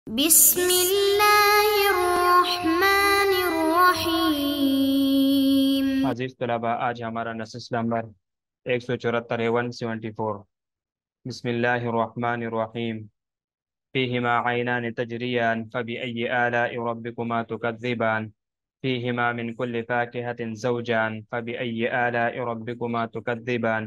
بسم اللہ الرحمن الرحیم۔ عزیز طلباء، آج ہمارا نصص نمبر 174 ہے 174۔ بسم اللہ الرحمن الرحیم۔ فیہما عینان تجریان فبأي آلاء ربکما تکذبان فیہما من کل فاکہۃ زوجان فبأي آلاء ربکما تکذبان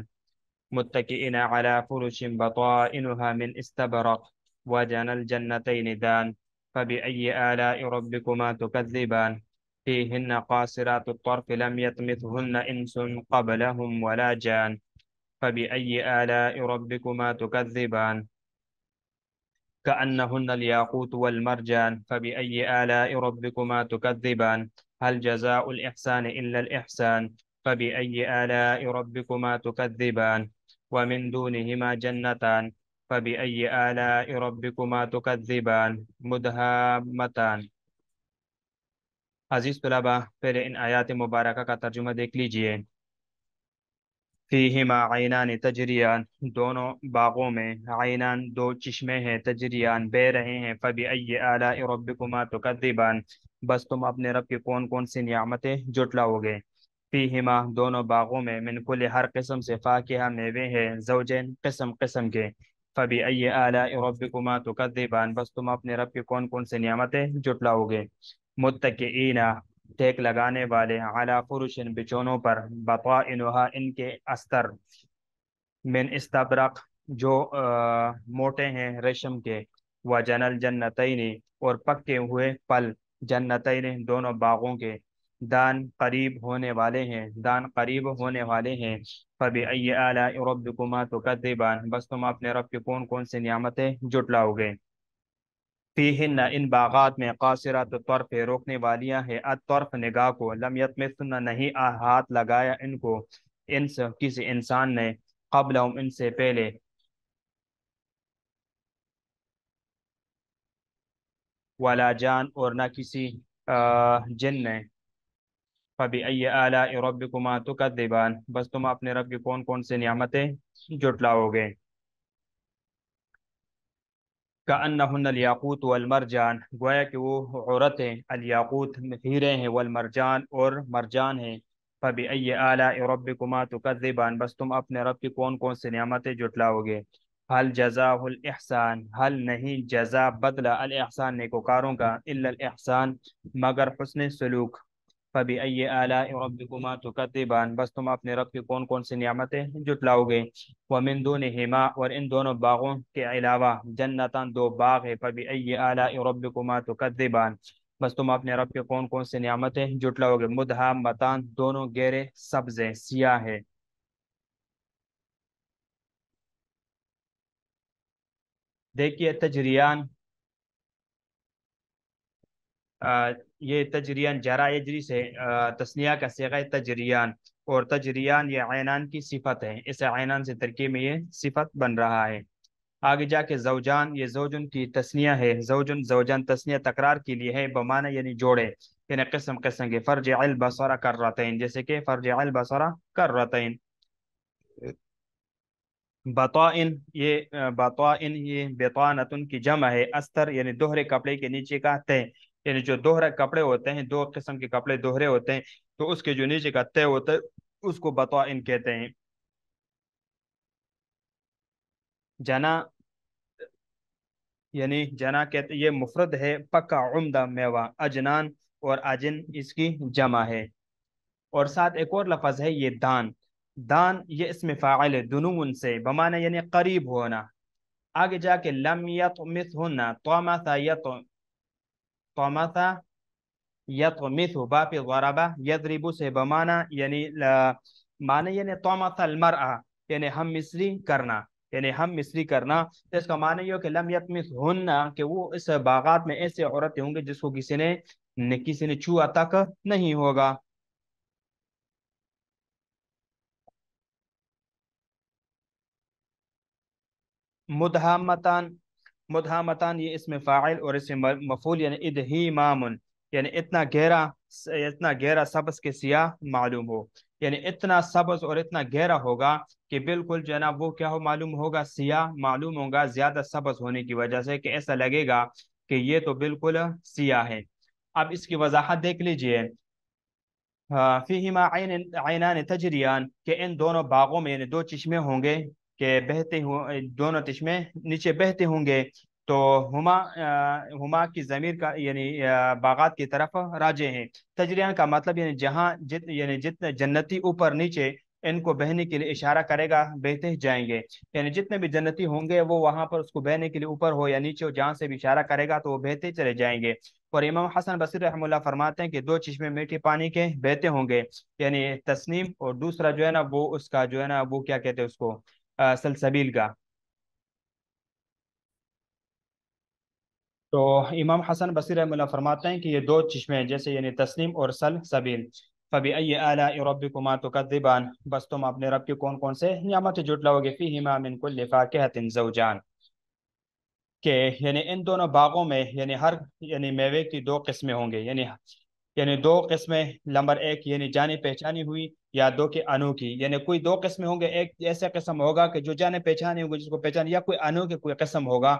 متکئین علی فرش بطائنها من استبرق وجنى الجنتین دان فبأي آلاء ربکما تکذبان فيهن قاصرات الطرف لم يطمثهن إنس قبلهم ولا جان فبأي آلاء ربكما تكذبان كأنهن الياقوت والمرجان فبأي آلاء ربكما تكذبان هل جزاء الإحسان إلا الإحسان فبأي آلاء ربكما تكذبان ومن دونهما جنتان فبأي آلاء ربكما تكذبان مدهامتان۔ عزیز طلباء، پہلے ان آیات مبارکہ کا ترجمہ دیکھ لیجئے۔ فیہما عینان تجریان، دونوں باغوں میں عینان دو چشمے ہیں، تجریان بہہ رہے ہیں، فبأي آلاء ربکما تکذبان، بس تم اپنے رب کی کون کون سی نعمتیں جھٹلاؤ گے۔ فیہما، دونوں باغوں میں، من کل ہر قسم سے، فاکہہ میوے ہیں، زوجین قسم قسم کے، فبأي آلاء ربکما تکذبان، بس تم اپنے رب کی کون کون سی نعمتیں جھٹلاؤ گے۔ متکئین، ٹیک لگانے والے، علی فرشن بچونوں پر، بطائنها ان کے استر، من استبرق جو موٹے ہیں ریشم کے، وجن الجنتین اور پکے ہوئے پل، جنتین دونوں باغوں کے، دان قریب ہونے والے ہیں، دان قریب ہونے والے ہیں، فبأي آلاء ربکما تکذبان، بس تم اپنے رب کی کون کون سی نعمتیں جھٹلاؤ گے۔ فیہن، ان باغات میں، قاصرات الطرف روکنے والیاں ہیں، الطرف نگاہ کو، لم یطمثن نہیں ہاتھ لگایا ان کو، انس کسی انسان نے، قبلہم ان سے پہلے، ولا جان اور نہ کسی جن نے، فبأي آلاء ربکما تکذبان، بس تم اپنے رب کی کون کون سے نعمتیں جھٹلاؤ گے۔ کأنہن الیاقوت والمرجان، گویا کہ وہ عورتیں الیاقوت ہیرے ہیں، والمرجان اور مرجان ہیں، فبأي آلاء ربکما تکذبان، بس تم اپنے رب کی کون کون سی نعمتیں جھٹلاؤ گے۔ حل جزاء الاحسان، حل نہیں جزا بدلہ، الاحسان نیکوکاروں کا، الا الاحسان مگر حسن سلوک، فبأي آلاء ربکما تکذبان، بس تم اپنے رب کی کون کون سی نعمتیں جھٹلاؤ گے۔ ومن دونہما اور ان دونوں باغوں کے علاوہ، جنتان دو باغ ہے، فبأي آلاء ربکما تکذبان، بس تم اپنے رب کے کون کون سے نعمتیں جھٹلاؤ گے۔ مدہامتان، دونوں گہرے سبز ہیں، سیاہ ہے۔ دیکھیے تجریان، یہ تجریان جرا یجری سے تثنیہ کا صیغہ ہے تجریان، اور تجریان یہ عینان کی صفت ہے، اس عینان سے ترکیب میں یہ صفت بن رہا ہے۔ آگے جا کے زوجان، یہ زوجن کی تثنیہ ہے، زوجن زوجان تثنیہ تکرار کے لیے ہے، بمعنی یعنی جوڑے، یعنی قسم قسم کے، فرجع البصر کرتین، جیسے کہ فرجع البصر کرتین۔ بطائن، یہ بطائن یہ بطانتن کی جمع ہے، استر یعنی دوہرے کپڑے کے نیچے کا تہ، یعنی جو دوہرے کپڑے ہوتے ہیں، دو قسم کے کپڑے دوہرے ہوتے ہیں، تو اس کے جو نیچے کا تہ ہوتا ہے اس کو بطائن کہتے ہیں۔ جنا، یعنی جنا کہتے یہ مفرد ہے، پکا عمدہ میوہ، اجنان اور اجن اس کی جمع ہے۔ اور ساتھ ایک اور لفظ ہے یہ دان، دان یہ اسم فاعل ہے، دنون سے، بمعنی یعنی قریب ہونا۔ آگے جا کے لم یطمثہن، طمث طمث یطمث، باپ ضربہ یضرب سے، بمعنی یعنی معنی یعنی طمث المرأة یعنی ہم مصری کرنا، یعنی ہم مصری کرنا، تو اس کا معنی یہ ہو کہ لم یطمثہن، کہ وہ اس باغات میں ایسے عورتیں ہوں گے جس کو کسی نے چھوا تک نہیں ہوگا۔ مدہامتان، مدہامتان یہ اسم فاعل اور اسم مفعول، یعنی ادہیمام، یعنی اتنا گہرا سبز کے سیاہ معلوم ہو، یعنی اتنا سبز اور اتنا گہرا ہوگا کہ بالکل جناب وہ کیا ہو معلوم ہوگا، سیاہ معلوم ہوگا، زیادہ سبز ہونے کی وجہ سے، کہ ایسا لگے گا کہ یہ تو بالکل سیاہ ہے۔ اب اس کی وضاحت دیکھ لیجئے، فیہما عینان تجریان، کہ ان دونوں باغوں میں یعنی دو چشمے ہوں گے کہ بہتے دونوں چشمے نیچے بہتے ہوں گے، تو ہما کی ضمیر کا یعنی باغات کی طرف راجع ہیں۔ تجریان کا مطلب یعنی جہاں یعنی جتنے جنتی اوپر نیچے ان کو بہنے کے لیے اشارہ کرے گا بہتے جائیں گے، یعنی جتنے بھی جنتی ہوں گے وہ وہاں پر اس کو بہنے کے لیے اوپر ہو یا نیچے ہو، جہاں سے بھی اشارہ کرے گا تو وہ بہتے چلے جائیں گے۔ اور امام حسن بصری رحمہ اللہ فرماتے ہیں کہ دو چشمے میٹھے پانی کے بہتے ہوں گے، یعنی تسنیم، اور دوسرا جو ہے نا وہ اس کا جو ہے نا وہ کیا کہتے ہیں اس کو، سلسبیل کا۔ تو امام حسن بصری رحمہ اللہ فرماتے ہیں کہ یہ دو چشمے ہیں، جیسے یعنی تسنیم اور سلسبیل۔ فبأي آلاء ربكما تكذبان، بس تم اپنے رب کی کون کون سے نعمت جھٹلاؤ گے، فیہما من کل فاکہۃ زوجان، کہ یعنی ان دونوں باغوں میں یعنی ہر یعنی میوے کی دو قسمیں ہوں گے، یعنی دو قسمیں، نمبر ایک یعنی جانی پہچانی ہوئی، یا دو کے انوکھی، یعنی کوئی دو قسمیں ہوں گے، ایک ایسا قسم ہوگا کہ جو جانے پہچانے ہوں گے جس کو پہچان، یا کوئی انوکھی کوئی قسم ہوگا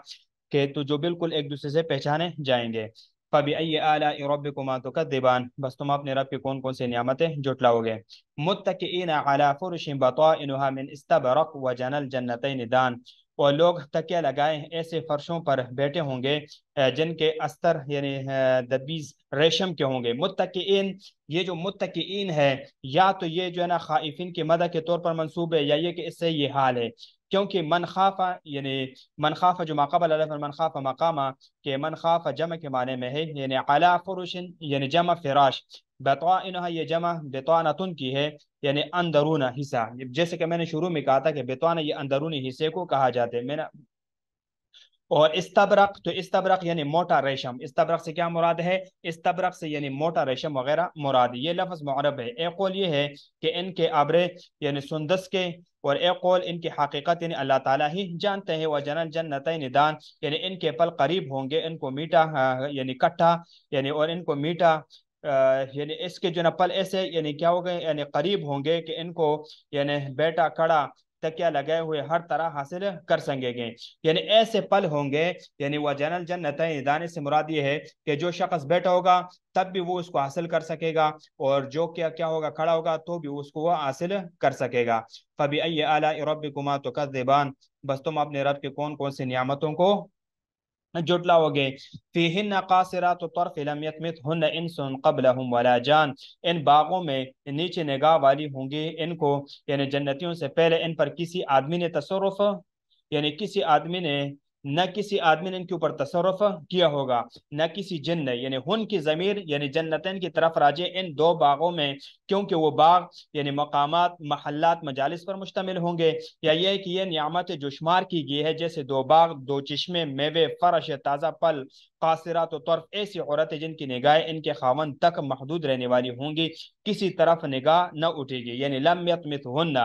کہ تو جو بالکل ایک دوسرے سے پہچانے جائیں گے۔ فَبِأَيِّ آلَاءِ رَبِّكُمَا تُكَذِّبَانِ، بس تم اپنے رب کی کون کون سی نعمتیں جھٹلاؤ گے۔ مُتَّكِئِينَ عَلَى فُرُشٍ بَطَائِنُهَا مِنْ اسْتَبْرَقٍ وَجَنَى الْجَنَّتَيْنِ دَانٍ، اور لوگ تکیہ لگائے ایسے فرشوں پر بیٹھے ہوں گے جن کے استر یعنی دبیز ریشم کے ہوں گے۔ متکئین، یہ جو متکئین ہے، یا تو یہ جو ہے نا خائفین کی مدح کے طور پر منصوب ہے، یا یہ کہ اس سے یہ حال ہے، کیونکہ من خاف یعنی من خاف جو ماقبل الف من خاف مقامہ، کہ من خاف جمع کے معنی میں ہے، یعنی علی فرش یعنی جمع فراش، بطائنها یہ جمع بطانتن کی ہے، یعنی اندرون حصہ، جیسے کہ میں نے شروع میں کہا تھا کہ بطانہ یہ اندرونی حصے کو کہا جاتے ہیں، میں نے۔ اور استبرق، تو استبرق یعنی موٹا ریشم، استبرق سے کیا مراد ہے، استبرق سے یعنی موٹا ریشم وغیرہ مراد، یہ لفظ معرب ہے۔ ایک قول یہ ہے کہ ان کے ابرے یعنی سندس کے، اور ایک قول ان کی حقیقت یعنی اللہ تعالیٰ ہی جانتے ہیں۔ وَجَنَى الْجَنَّتَيْنِ دَانٍ، یعنی ان کے پل قریب ہوں گے، ان کو میٹھا یعنی کٹھا، یعنی اور ان کو میٹھا یعنی اس کے جو نا پل ایسے یعنی کیا ہو گئے، یعنی قریب ہوں گے کہ ان کو یعنی بیٹا کڑا تکیہ لگائے ہوئے ہر طرح حاصل کر سکیں گے، یعنی ایسے پل ہوں گے، یعنی وہ جنل جنتین دانے سے مراد یہ ہے کہ جو شخص بیٹھا ہوگا تب بھی وہ اس کو حاصل کر سکے گا، اور جو کیا ہوگا کھڑا ہوگا تو بھی اس کو وہ حاصل کر سکے گا۔ فبأي آلاء ربكما تكذبان، بس تم اپنے رب کے کون کون سی نعمتوں کو جھٹلاؤ گے۔ فیہن قاصرات الطرف لم یطمثہن انس قبلہم ولا جان، ان باغوں میں نیچے نگاہ والی ہوں گی ان کو، یعنی جنتیوں سے پہلے ان پر کسی آدمی نے تصرف، یعنی کسی آدمی نے ان کے اوپر تصرف کیا ہوگا، نہ کسی جن نے، یعنی ہن کی ضمیر یعنی جنتین کی طرف راجع ان دو باغوں میں، کیونکہ وہ باغ یعنی مقامات، محلات، مجالس پر مشتمل ہوں گے، یا یہ کہ یہ نعمت جو شمار کی گئی ہے جیسے دو باغ، دو چشمے، میوے، فرش، تازہ پل، قاصرات و طرف، ایسی عورتیں جن کی نگاہیں ان کے خاوند تک محدود رہنے والی ہوں گی، کسی طرف نگاہ نہ اٹھے گی، یعنی لم یطمثہن،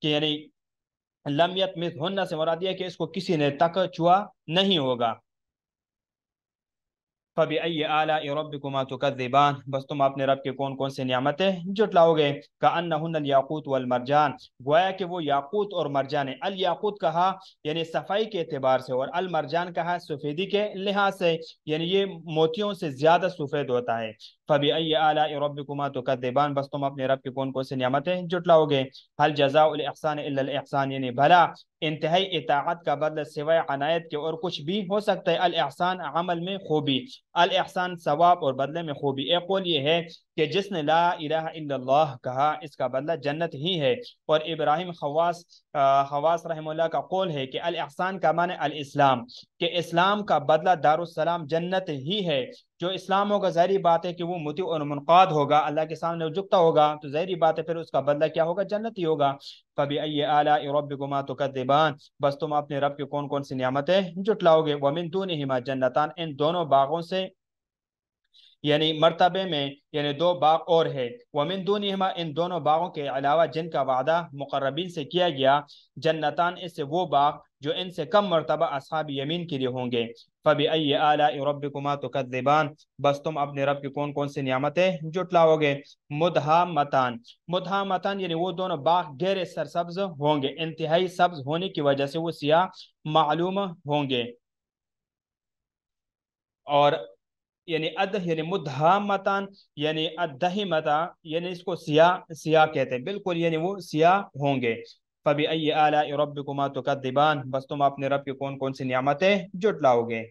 کہ یعنی لم یطمثہن سے مراد یہ ہے کہ اس کو کسی نے تک چھوا نہیں ہوگا۔ فبأي آلاء ربكما تكذبان، بس تم اپنے رب کے کون کون سے نعمتیں جھٹلاؤ گے۔ كأنهن الياقوت والمرجان، گویا کہ وہ یاقوت اور مرجان ہے۔ الیاقوت کہا یعنی صفائی کے اعتبار سے، اور المرجان کہا سفیدی کے لحاظ سے، یعنی یہ موتیوں سے زیادہ سفید ہوتا ہے۔ فبأي آلاء ربكما تكذبان، بس تم اپنے رب کے کون کون سے نعمتیں جھٹلاؤ گے۔ هل جزاء الاحسان الا الاحسان، یعنی بھلا انتہائی اطاعت کا بدلہ سوائے عنایت کے اور کچھ بھی ہو سکتا ہے۔ الاحسان عمل میں خوبی، الاحسان ثواب اور بدلے میں خوبی۔ ایک قول یہ ہے کہ جس نے لا الہ الا اللہ کہا اس کا بدلہ جنت ہی ہے، اور ابراہیم خواص رحمہ اللہ کا قول ہے کہ الاحسان کا معنی الاسلام، کہ اسلام کا بدلہ دار السلام جنت ہی ہے۔ جو اسلام ہوگا ظاہری بات ہے کہ وہ مطیع اور منقاد ہوگا، اللہ کے سامنے جھکتا ہوگا، تو ظاہری بات ہے پھر اس کا بدلہ کیا ہوگا، جنت ہی ہوگا۔ فبأي آلاء ربكما تكذبان، بس تم اپنے رب کے کون کون سی نعمتیں جھٹلاؤ گے۔ ومن دونہما جنتان، ان دونوں باغوں سے یعنی مرتبے میں یعنی دو باغ اور ہے۔ ومن دونہما، ان دونوں باغوں کے علاوہ جن کا وعدہ مقربین سے کیا گیا، جنتان، اس سے وہ باغ جو ان سے کم مرتبہ اصحاب یمین کے لیے ہوں گے۔ فبأي آلاء ربكما تكذبان، بس تم اپنے رب کی کون کون سی نعمتیں جھٹلاؤ گے۔ مدہامتان، مدہامتان یعنی وہ دونوں باغ گہرے سرسبز ہوں گے، انتہائی سبز ہونے کی وجہ سے وہ سیاہ معلوم ہوں گے۔ اور یعنی یعنی مدھامتان یعنی ادہمتا یعنی اس کو سیاہ سیاہ کہتے ہیں، بالکل یعنی وہ سیاہ ہوں گے۔ فبأي آلاء ربكما تكذبان، بس تم اپنے رب کی کون کون سی نعمتیں جٹلاؤ گے۔